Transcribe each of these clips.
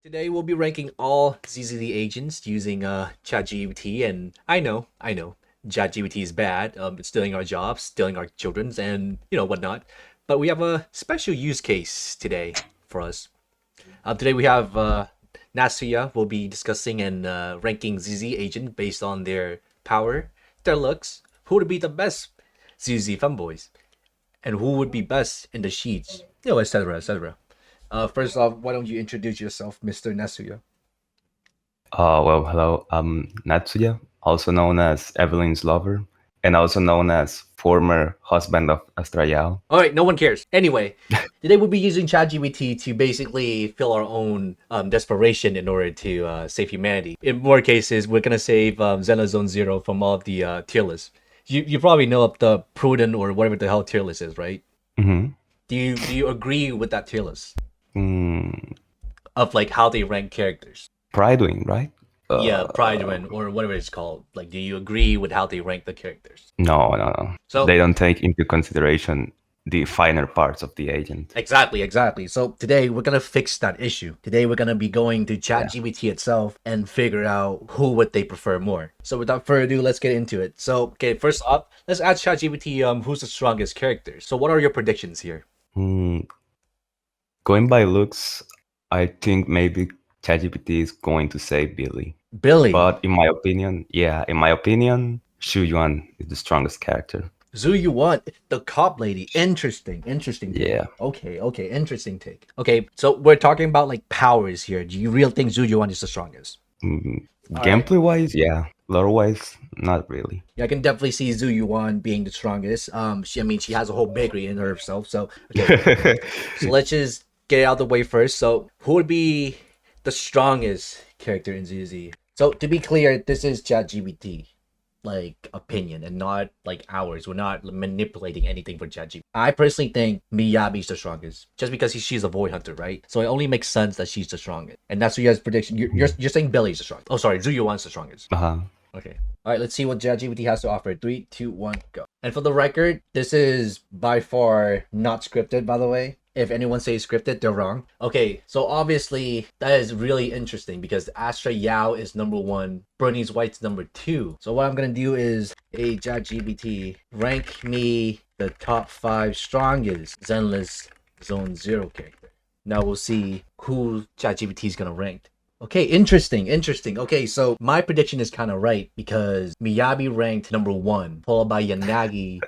Today we'll be ranking all ZZD agents using ChatGPT, and I know, ChatGPT is bad. It's stealing our jobs, stealing our children's, and whatnot. But we have a special use case today for us. Today we have Natsuya. Will be discussing and ranking ZZ agent based on their power, their looks, who would be the best ZZ fanboys, and who would be best in the sheets, etc., etc. First off, why don't you introduce yourself, Mr. Natsuya? Hello. I'm Natsuya, also known as Evelyn's lover, and also known as former husband of Astrayal. All right, no one cares. Anyway, today we'll be using ChatGPT to basically fill our own desperation in order to save humanity. In more cases, we're gonna save Zenless Zone Zero from all of the tier lists. You probably know of the prudent or whatever the hell tier list is, right? Mm-hmm. Do you agree with that tier list Mm, of like how they rank characters? Pridewing, right? Yeah, Pride Win or whatever it's called. Like, do you agree with how they rank the characters? No. So They don't take into consideration the finer parts of the agent. exactly. So today we're gonna fix that issue. Today we're gonna be going to Yeah. ChatGPT itself and figure out who would they prefer more. So without further ado, let's get into it. So okay, first up, let's ask ChatGPT who's the strongest character. So what are your predictions here? Mm, Going by looks, I think maybe ChatGPT is going to say Billy. Billy, But in my opinion, Shu Yuan is the strongest character. Zhu Yuan, the cop lady. Interesting take. Yeah. Okay, interesting take. Okay, so we're talking about like powers here. Do you really think Zhu Yuan is the strongest? Mm, All right. Gameplay wise, yeah. Lore wise, not really. Yeah, I can definitely see Zhu Yuan being the strongest. She has a whole bakery in herself. So okay, so let's just get it out of the way first. So who would be the strongest character in ZZ? So to be clear, this is ChatGPT like opinion and not like ours. We're not manipulating anything for ChatGPT. I personally think Miyabi's the strongest, just because she's a void hunter, right? So it only makes sense that she's the strongest, and that's what you guys' prediction. You're saying Billy's the strongest. Oh, sorry, Zhu Yuan's the strongest. Uh-huh. Okay. All right, let's see what ChatGPT has to offer. 3, 2, 1, go. And for the record, this is by far not scripted, by the way. If anyone says scripted, they're wrong. Okay, so obviously that is really interesting because Astra Yao is number 1, Bernice White's number 2. So what I'm gonna do is, hey ChatGPT, rank me the top 5 strongest Zenless Zone Zero character. Now we'll see who ChatGPT is gonna rank. Okay, interesting. Okay, so my prediction is kind of right because Miyabi ranked number 1, followed by Yanagi,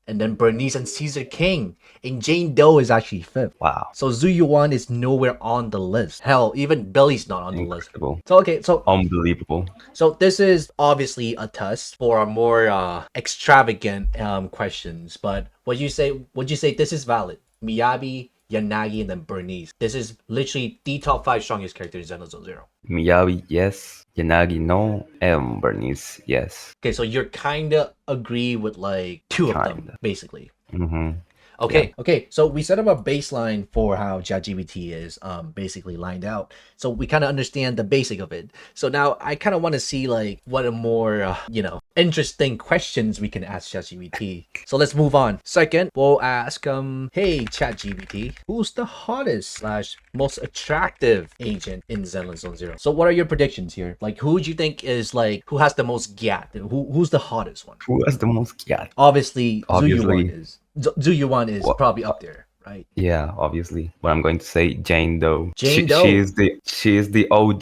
and then Bernice and Caesar King, and Jane Doe is actually 5th. Wow. So Zhu Yuan is nowhere on the list. Hell, even Billy's not on the list. Incredible. So okay, Unbelievable. so this is obviously a test for a more extravagant questions. But would you say this is valid? Miyabi, Yanagi, and then Bernice. This is literally the top 5 strongest characters in Zenless Zero. Miyabi, yes. Yanagi, no. And Bernice, yes. Okay, so you're kinda agree with like 2 of them, Kinda. basically. Mm-hmm. Okay. So we set up a baseline for how ChatGPT is basically lined out. So we kind of understand the basic of it. So now I kind of want to see like what a more interesting questions we can ask ChatGPT. So let's move on. Second, we'll ask hey ChatGPT, who's the hottest slash most attractive agent in Zenless Zone Zero? So what are your predictions here? Like who do you think is like who has the most gat? Who's the hottest one? Who has the most cat? Obviously, Obviously. Zhu Yuan is What? probably up there, right? Yeah, obviously. But I'm going to say Jane Doe. Jane She Doe, is the OG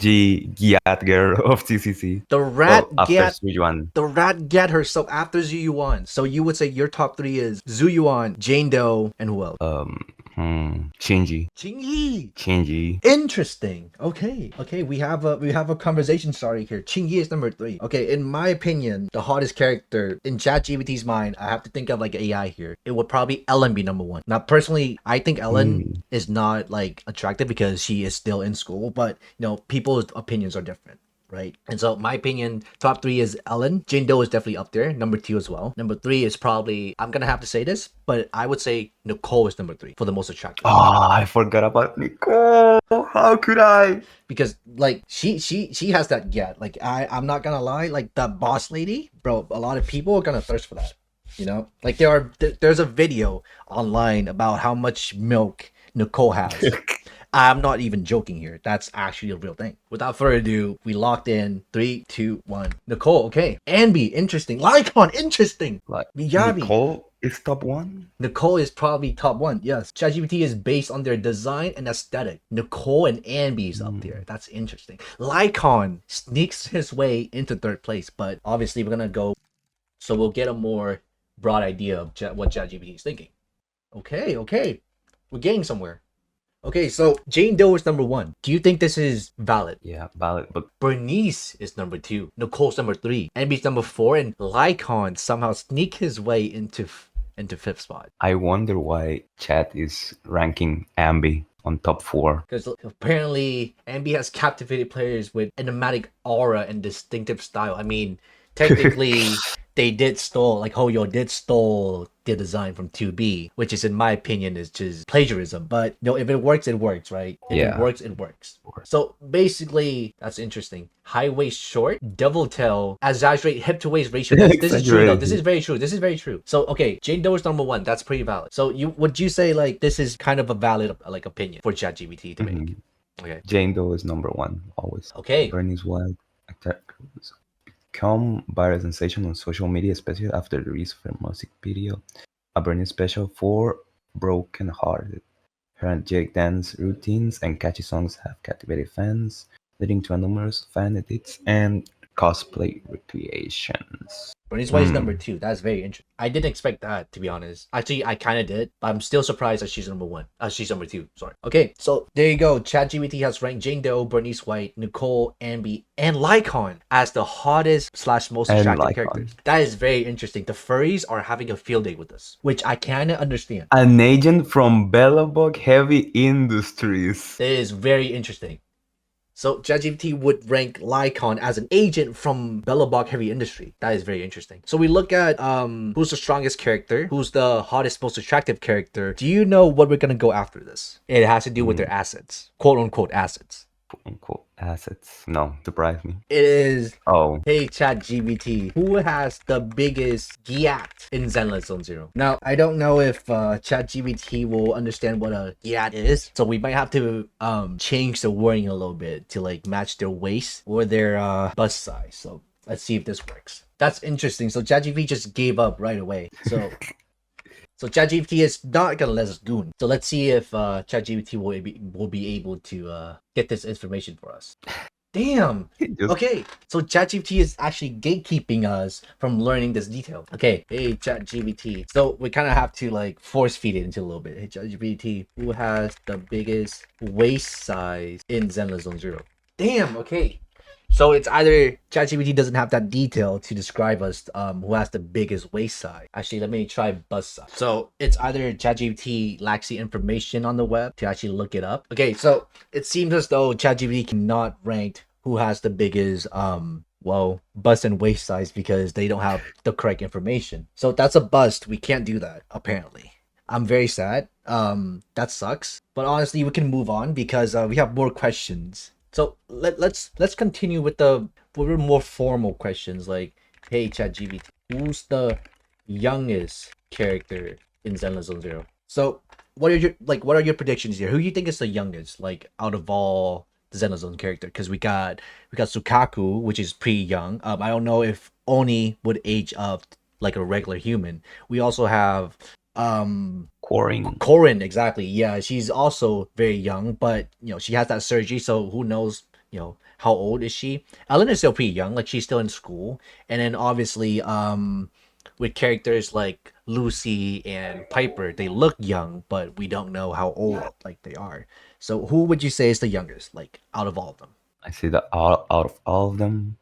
Giat girl of TCC. the rat Well, after gat, Shu Yuan. the rat gat herself after Zhu Yuan. So you would say your top 3 is Zhu Yuan, Jane Doe, and who else? Shinji. Qingyi. Interesting. Okay. We have a conversation starting here. Qingyi is number 3. Okay, in my opinion, the hottest character in ChatGPT's mind, I have to think of like AI here. It would probably Ellen be number 1. Now, personally, I think Ellen is not like attractive because she is still in school, but people's opinions are different. Right, and so my opinion, top 3 is Ellen. Jane Doe is definitely up there. Number 2 as well. Number 3 is probably, I'm gonna have to say this, but I would say Nicole is number 3 for the most attractive. Oh, I forgot about Nicole. How could I? Because like she has that get. Like I'm not gonna lie, like that boss lady, bro. A lot of people are gonna thirst for that. Like there's a video online about how much milk Nicole has. I'm not even joking here. That's actually a real thing. Without further ado, we locked in. 3, 2, 1. Nicole, okay. Anby, interesting. Lycon, interesting. Like Miyabi. Nicole is top one. Nicole is probably top one. Yes. ChatGPT is based on their design and aesthetic. Nicole and Anby is up there. That's interesting. Lycon sneaks his way into third place, but obviously we're gonna go. So we'll get a more broad idea of what ChatGPT is thinking. Okay. We're getting somewhere. Okay, so Jane Doe is number 1. Do you think this is valid? Yeah, valid, but Bernice is number 2. Nicole's number 3. Envy's number 4, and Lycon somehow sneak his way into 5th spot. I wonder why chat is ranking Ambi on top 4. Because apparently Ambi has captivated players with enigmatic aura and distinctive style. I mean, technically they did stole, like Hoyo did stole the design from 2B, which is in my opinion is just plagiarism. But if it works, it works, right? If it works, it works. So basically, that's interesting. High waist short, double tail, exaggerate hip to waist ratio. This is true though. This is very true. So okay, Jane Doe is number 1. That's pretty valid. So would you say like this is kind of a valid like opinion for ChatGPT to make? Okay. Jane Doe is number 1 always. Okay. Bernie's Wild become viral sensation on social media, especially after the release of her music video, a Bernie special for Broken Hearted. Her energetic dance routines and catchy songs have captivated fans, leading to numerous fan edits and cosplay recreations. Bernice White is number 2. That's very interesting. I didn't expect that, to be honest. Actually, I kind of did, but I'm still surprised that she's number 1. She's number 2. Sorry. Okay, so there you go. ChatGPT has ranked Jane Doe, Bernice White, Nicole, Amby, and Lycon as the hottest / most attractive characters. That is very interesting. The furries are having a field day with us, which I kind of understand. An agent from Bellabog Heavy Industries. It is very interesting. So ChatGPT would rank Lycon as an agent from Bellabog Heavy Industry. That is very interesting. So we look at who's the strongest character, who's the hottest, most attractive character. Do you know what we're gonna go after this? It has to do with their assets, quote unquote assets. Quote unquote assets. No, surprise me. It is. Oh. Hey ChatGPT, who has the biggest gyat in Zenless Zone Zero? Now I don't know if ChatGPT will understand what a gyat is, so we might have to change the wording a little bit to like match their waist or their bust size. So let's see if this works. That's interesting. So ChatGPT just gave up right away. So ChatGPT is not gonna let us goon. So let's see if ChatGPT will be able to get this information for us. Damn. Okay, so ChatGPT is actually gatekeeping us from learning this detail. Okay, hey ChatGPT. So we kind of have to like force feed it into a little bit. Hey ChatGPT, who has the biggest waist size in Zenless Zone Zero? Damn. Okay. So it's either ChatGPT doesn't have that detail to describe us who has the biggest waist size. Actually, let me try bust size. So it's either ChatGPT lacks the information on the web to actually look it up. Okay, so it seems as though ChatGPT cannot rank who has the biggest bust and waist size because they don't have the correct information. So that's a bust. We can't do that, apparently. I'm very sad. That sucks. But honestly, we can move on because we have more questions. So let's continue with the more formal questions like, hey ChatGPT, who's the youngest character in Zenless Zone Zero? So what are your predictions here? Who do you think is the youngest, like out of all the Zenless Zone character? Because we got Sukaku, which is pretty young. I don't know if Oni would age up like a regular human. We also have Corin, exactly. Yeah, she's also very young, but she has that surgery, so who knows how old is she? Ellen is still pretty young, like she's still in school. And then obviously with characters like Lucy and Piper, they look young, but we don't know how old like they are. So who would you say is the youngest, like out of all of them? I see that out of all of them,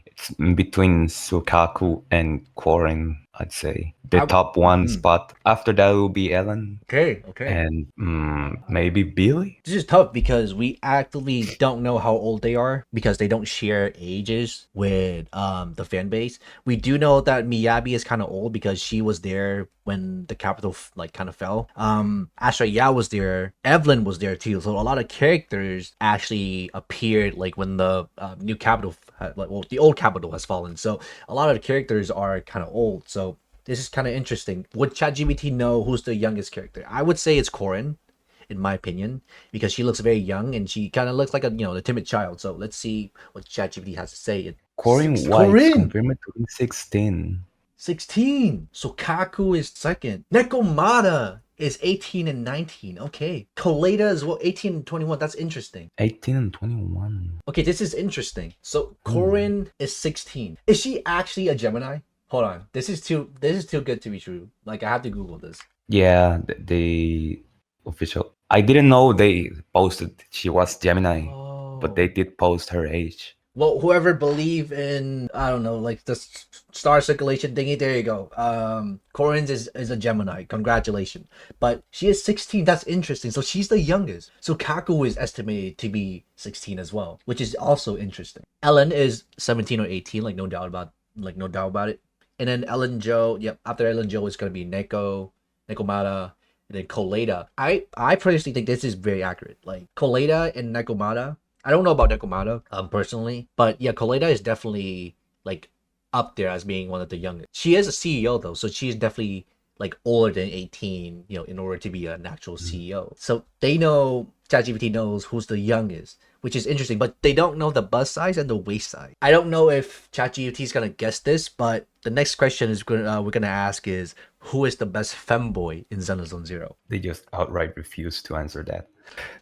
it's between Sukaku and Corin, I'd say. The top one spot. After that will be Ellen. Okay. And maybe Billy? This is tough because we actively don't know how old they are because they don't share ages with the fan base. We do know that Miyabi is kind of old because she was there when the capital kind of fell. Astraya was there. Evelyn was there too. So a lot of characters actually appeared like when the new capital, the old capital has fallen. So a lot of the characters are kind of old. So this is kind of interesting. Would ChatGPT know who's the youngest character? I would say it's Corin. in my opinion, because she looks very young and she kind of looks like a the timid child. So let's see what ChatGPT has to say. Corinne White's Corinne confirmed to be 16. 16. So Kaku is second. Nekomata is 18 and 19. Okay. Koleda is 18 and 21. That's interesting. 18 and 21. Okay, this is interesting. So Corinne is 16. Is she actually a Gemini? Hold on. This is too good to be true. Like I have to Google this. Yeah, the official. I didn't know they posted she was Gemini, but they did post her age. Well, whoever believe in I don't know, like the star circulation thingy, there you go. Corinne is a Gemini. Congratulations. But she is 16. That's interesting. So she's the youngest. So Kaku is estimated to be 16 as well, which is also interesting. Ellen is 17 or 18, no doubt about it. And then Ellen Joe, yep, after Ellen Joe is gonna be Nekomata, and then Koleda. I personally think this is very accurate. Like Koleda and Nekomata. I don't know about Nekomata personally, but yeah, Koleda is definitely like up there as being one of the youngest. She is a CEO though, so she is definitely like older than 18, in order to be an actual CEO. So they know ChatGPT knows who's the youngest, which is interesting, but they don't know the bust size and the waist size. I don't know if ChatGPT is gonna guess this, but the next question is we're gonna ask is who is the best femboy in Zenless Zone Zero? They just outright refuse to answer that.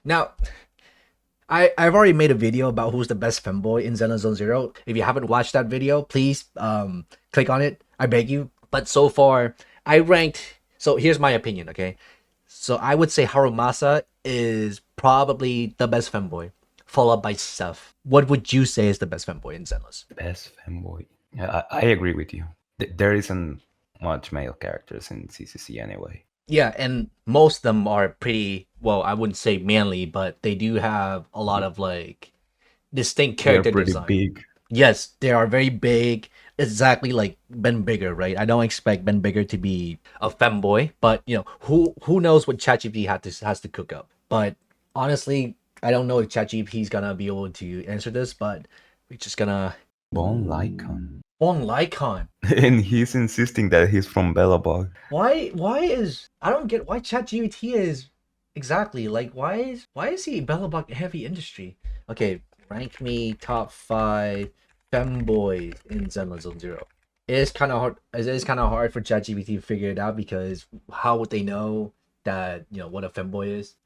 Now, I've already made a video about who's the best femboy in Zenless Zone Zero. If you haven't watched that video, please click on it. I beg you. But so far, I ranked. So here's my opinion, okay? So I would say Harumasa is probably the best femboy, followed by Seth. What would you say is the best femboy in Zenless? Best femboy. Yeah, I agree with you. There isn't much male characters in CCC anyway. Yeah, and most of them are pretty, well, I wouldn't say manly, but they do have a lot of like distinct character They're pretty design. big. Yes, they are very big. Exactly like Ben Bigger, right? I don't expect Ben Bigger to be a femboy, but who knows what ChatGPT has to cook up. But honestly, I don't know if ChatGPT is gonna be able to answer this, but we're just gonna Bon Lycon. on Lycon. And he's insisting that he's from Bellabog. Why is I don't get why ChatGPT is exactly like why is he Bellabog heavy industry? Okay, rank me top 5 femboys in Zenless Zone Zero. It is kind of hard. It is kind of hard for ChatGPT to figure it out because how would they know that what a femboy is?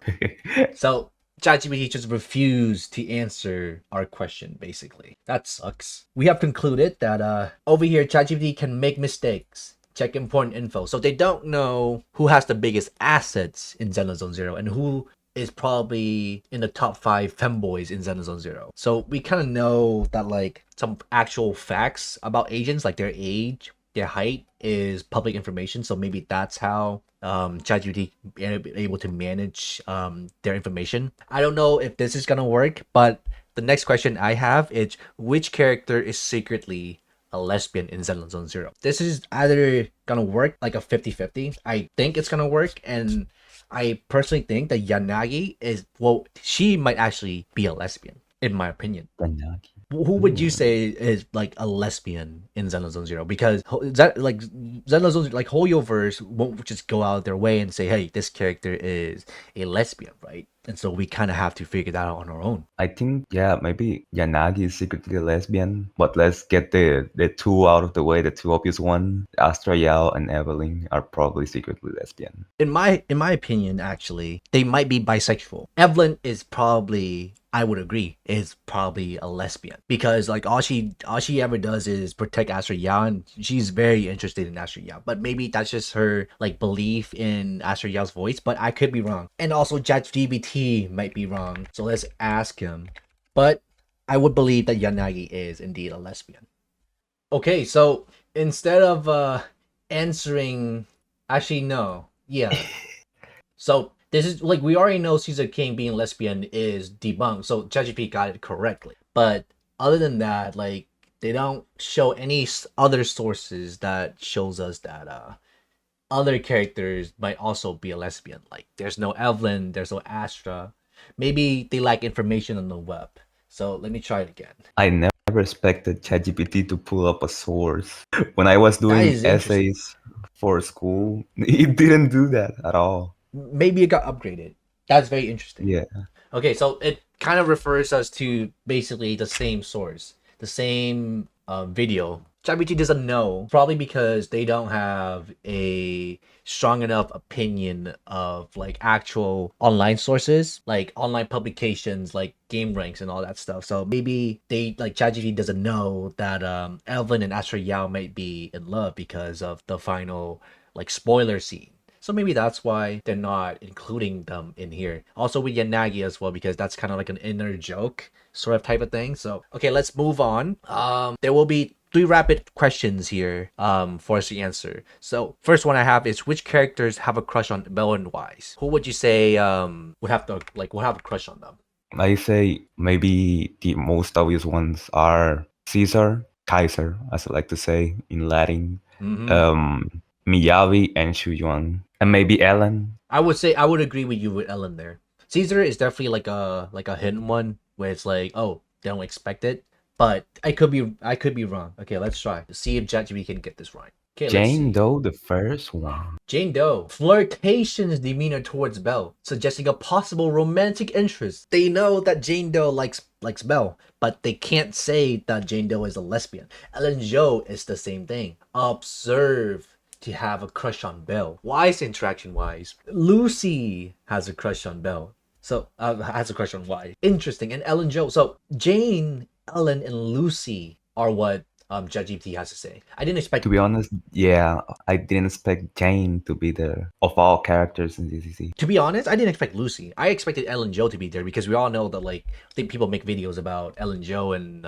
So ChatGPT just refused to answer our question. Basically, that sucks. We have concluded that over here ChatGPT can make mistakes. Check important info. So they don't know who has the biggest assets in Zenless Zone Zero and who is probably in the top 5 femboys in Zenless Zone Zero. So we kind of know that like some actual facts about agents, like their age, their height, is public information. So maybe that's how ChatGPT able to manage their information. I don't know if this is gonna work, but the next question I have is which character is secretly a lesbian in Zenless Zone Zero? This is either gonna work like a 50-50. I think it's gonna work, and I personally think that Yanagi she might actually be a lesbian, in my opinion. Yanagi. Who would you say is like a lesbian in Zenless Zone Zero? Because Zenless Zone, like Hoyoverse won't just go out their way and say, hey, this character is a lesbian, right? And so we kind of have to figure that out on our own. I think, yeah, maybe Yanagi is secretly a lesbian, but let's get the two out of the way, the two obvious one. Astra Yao and Evelyn are probably secretly lesbian. In my opinion, actually, they might be bisexual. Evelyn is probably, I would agree, is probably a lesbian because like all she ever does is protect Astra Yao, and she's very interested in Astra Yao. But maybe that's just her like belief in Astra Yao's voice, but I could be wrong. And also ChatGPT might be wrong. So let's ask him. But I would believe that Yanagi is indeed a lesbian. Okay, so instead of answering, actually no. Yeah. So this is like we already know Caesar King being lesbian is debunked, so ChatGPT got it correctly. But other than that, like they don't show any other sources that shows us that other characters might also be a lesbian. Like there's no Evelyn, there's no Astra. Maybe they lack information on the web. So let me try it again. I never expected ChatGPT to pull up a source. When I was doing essays for school, it didn't do that at all. Maybe it got upgraded. That's very interesting. Yeah. Okay, so it kind of refers us to basically the same source, the same video. ChatGPT doesn't know, probably because they don't have a strong enough opinion of like actual online sources, like online publications, like game ranks and all that stuff. So maybe they like ChatGPT doesn't know that Elvin and Astra Yao might be in love because of the final like spoiler scene. So maybe that's why they're not including them in here. Also with Yanagi as well, because that's kind of like an inner joke sort of type of thing. So okay, let's move on. There will be three rapid questions here for us to answer. So first one I have is, which characters have a crush on Bell and Wise? Who would you say would have a crush on them? I say maybe the most obvious ones are Caesar, Kaiser, as I like to say in Latin, Mm-hmm. um, Miyavi and Shu Yuan, and maybe Ellen. I would say I would agree with you with Ellen there. Caesar is definitely like a hidden one where it's like, oh, they don't expect it. But I could be wrong. Okay, let's try. See if ChatGPT can get this right. Okay, let's Jane see. Doe, the first one. Jane Doe. Flirtatious demeanor towards Belle, suggesting a possible romantic interest. They know that Jane Doe likes Belle, but they can't say that Jane Doe is a lesbian. Ellen Jo is the same thing. Observe to have a crush on Belle. Wise interaction wise. Lucy has a crush on Belle. So has a crush on Wise. Interesting. And Ellen Jo. So Jane, Ellen, and Lucy are what ChatGPT has to say. I didn't To expect. be honest, yeah, I didn't expect Jane to be there of all characters in DCC. To be honest, I didn't expect Lucy. I expected Ellen Jo to be there because we all know that like I think people make videos about Ellen Jo and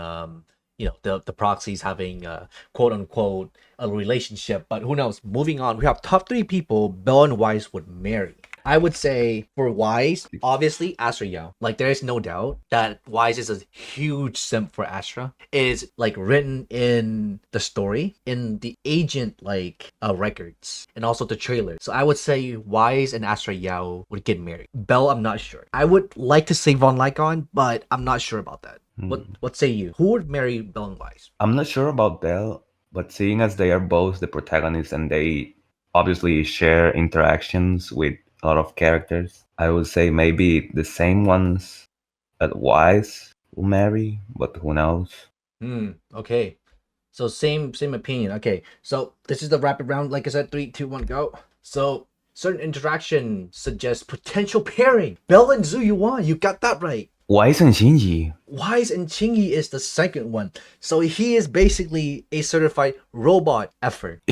the proxies having quote unquote a relationship. But who knows? Moving on, we have top three people Belle and Wise would marry. I would say for Wise, obviously Astra Yao. Like there is no doubt that Wise is a huge simp for Astra. It is like written in the story, in the agent like records, and also the trailer. So I would say Wise and Astra Yao would get married. Belle, I'm not sure. I would like to say Von Lycon, but I'm not sure about that. What say you? Who would marry Belle and Wise? I'm not sure about Belle, but seeing as they are both the protagonists and they obviously share interactions with a lot of characters, I would say maybe the same ones that Wise will marry, but who knows? Okay. So same opinion. Okay. So this is the rapid round. Like I said, three, two, one, go. So certain interaction suggests potential pairing. Belle and Zhu Yuan, you got that right. Wise and Shinji. Wise and Chingy is the second one. So he is basically a certified robot effort.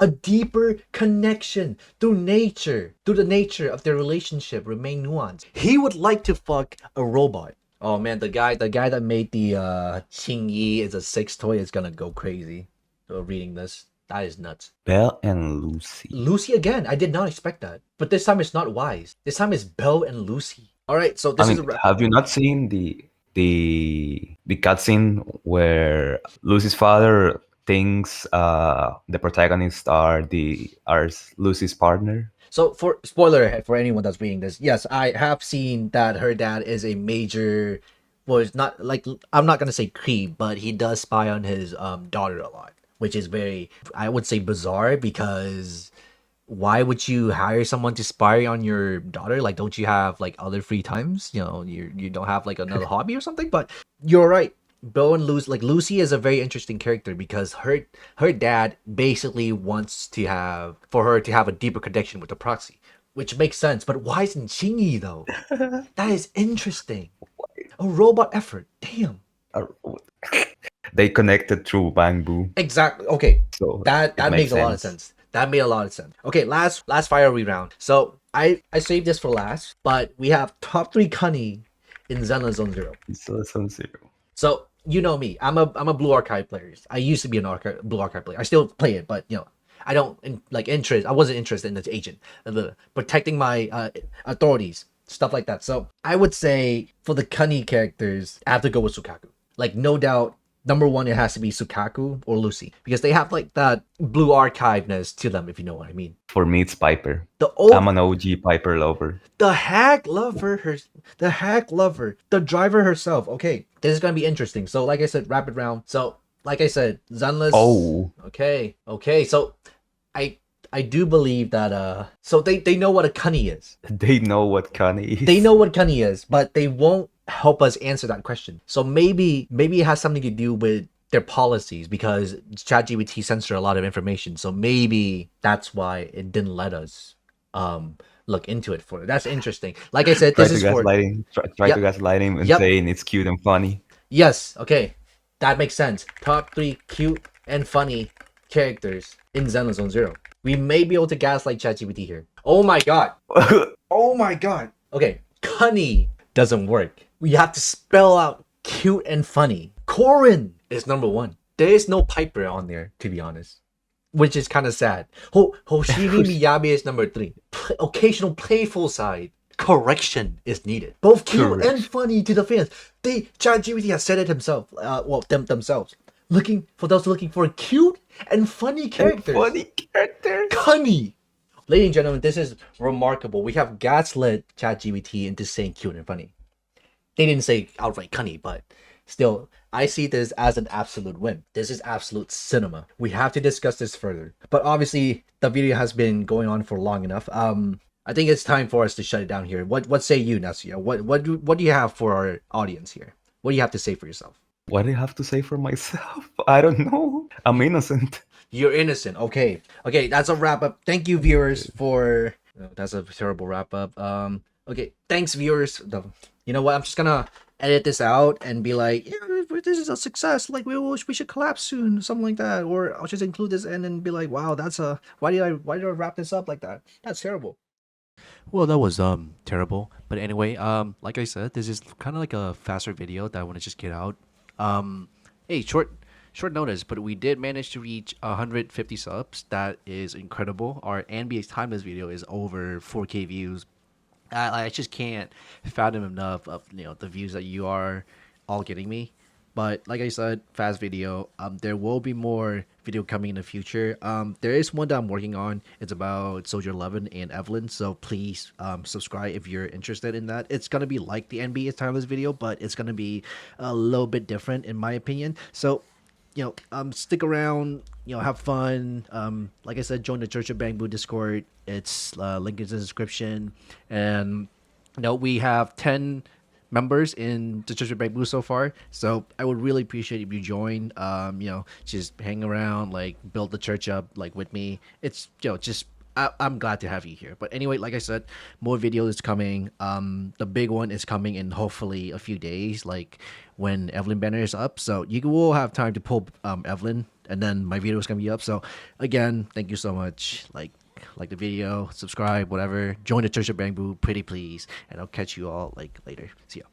A deeper connection through the nature of their relationship remain nuanced. He would like to fuck a robot. Oh man, the guy that made the Qing Yi is a sex toy is gonna go crazy. Reading this, that is nuts. Belle and Lucy. Lucy again, I did not expect that, but this time it's not Wise. This time it's Belle and Lucy. All right, so I this is mean, have you not seen the cutscene where Lucy's father thinks the protagonists are Lucy's partner? so for spoiler for anyone that's reading this. Yes, I have seen that her dad is a major. Well, it's not like I'm not gonna say creep, but he does spy on his daughter a lot, which is very I would say bizarre because why would you hire someone to spy on your daughter? Like, don't you have like other free times? You don't have like another hobby or something. But you're right. Bo and Lucy, like Lucy, is a very interesting character because her dad basically wants to have for her to have a deeper connection with the proxy, which makes sense. But why isn't Chingy though? That is interesting. A robot effort. Damn. Uh, They connected through Bamboo, Exactly. Okay. so That it that makes makes a lot of sense. sense. That made a lot of sense. Okay, last fire round. So I saved this for last, but we have top three Cunny in Zenless Zone Zero. So zero. So you know me. I'm a Blue Archive player. I used to be an Blue Archive player. I still play it, but I don't interest. I wasn't interested in this agent, protecting my authorities, stuff like that. So I would say for the Cunny characters, I have to go with Sukaku. Like no doubt, number one, it has to be Sukaku or Lucy because they have like that blue archiveness to them, if you know what I mean. For me, it's Piper. The I'm old, an OG Piper lover. the hack lover, the driver herself. Okay, this is gonna be interesting. So, like I said, rapid round. So, like I said, Zenless. Oh, Okay. So, I I do believe that so they know what a cunny is. They know what Kanye is. They know what cunny is, but they won't help us answer that question. So maybe it has something to do with their policies because ChatGPT censor a lot of information. So maybe that's why it didn't let us look into it for it. That's interesting. Like I said, Try this to is for gaslight him. Try to yep, gaslight him and yep, saying it's cute and funny. yes, okay. That makes sense. Top 3 cute and funny characters in Zenless Zone Zero. We may be able to gaslight ChatGPT here. Oh my god. Oh my god. Okay, cunny doesn't work. We have to spell out cute and funny. Corin is number 1. There is no Piper on there, to be honest, which is kind of sad. Hoshimi Miyabi is number 3. Occasional playful side. Correction is needed. Both cute and funny to the fans. ChatGPT has said it himself. Themselves. Looking for those looking for cute and funny characters. Funny characters. Cunny. Ladies and gentlemen, this is remarkable. We have gaslit ChatGPT into saying cute and funny. They didn't say outright cunny, but still, I see this as an absolute win. This is absolute cinema. We have to discuss this further. But obviously, the video has been going on for long enough. I think it's time for us to shut it down here. What say you, Natsuya? What do you have for our audience here? What do you have to say for yourself? What do I have to say for myself? I don't know. I'm innocent. You're innocent. Okay. Okay, that's a wrap up. Thank you, viewers, for that's a terrible wrap up. Okay, thanks, viewers. You know what? I'm just gonna edit this out and be like, yeah, this is a success. Like we should collapse soon, something like that. Or I'll just include this in and be like, wow, that's a why did I wrap this up like that? That's terrible. Well, that was terrible. But anyway, like I said, this is kind of like a faster video that I want to just get out. Hey, short notice, but we did manage to reach 150 subs. That is incredible. Our NBA's Timeless video is over 4K views. I just can't fathom enough of the views that you are all getting me. But like I said, fast video. There will be more video coming in the future. There is one that I'm working on. It's about Soldier 11 and Evelyn. So please subscribe if you're interested in that. It's gonna be like the NBA's Timeless video, but it's gonna be a little bit different in my opinion. So stick around, have fun. Like I said, join the Church of Bamboo Discord. It's link in the description. And we have 10 members in the Church of Bamboo so far. So I would really appreciate if you join. Just hang around, like build the church up, like with me. It's I'm glad to have you here. But anyway, like I said, more videos coming. The big one is coming in hopefully a few days, like when Evelyn banner is up. So you will have time to pull Evelyn, and then my video is gonna be up. So again, thank you so much. Like the video, subscribe, whatever. Join the Church of Bamboo, pretty please. And I'll catch you all like later. See ya.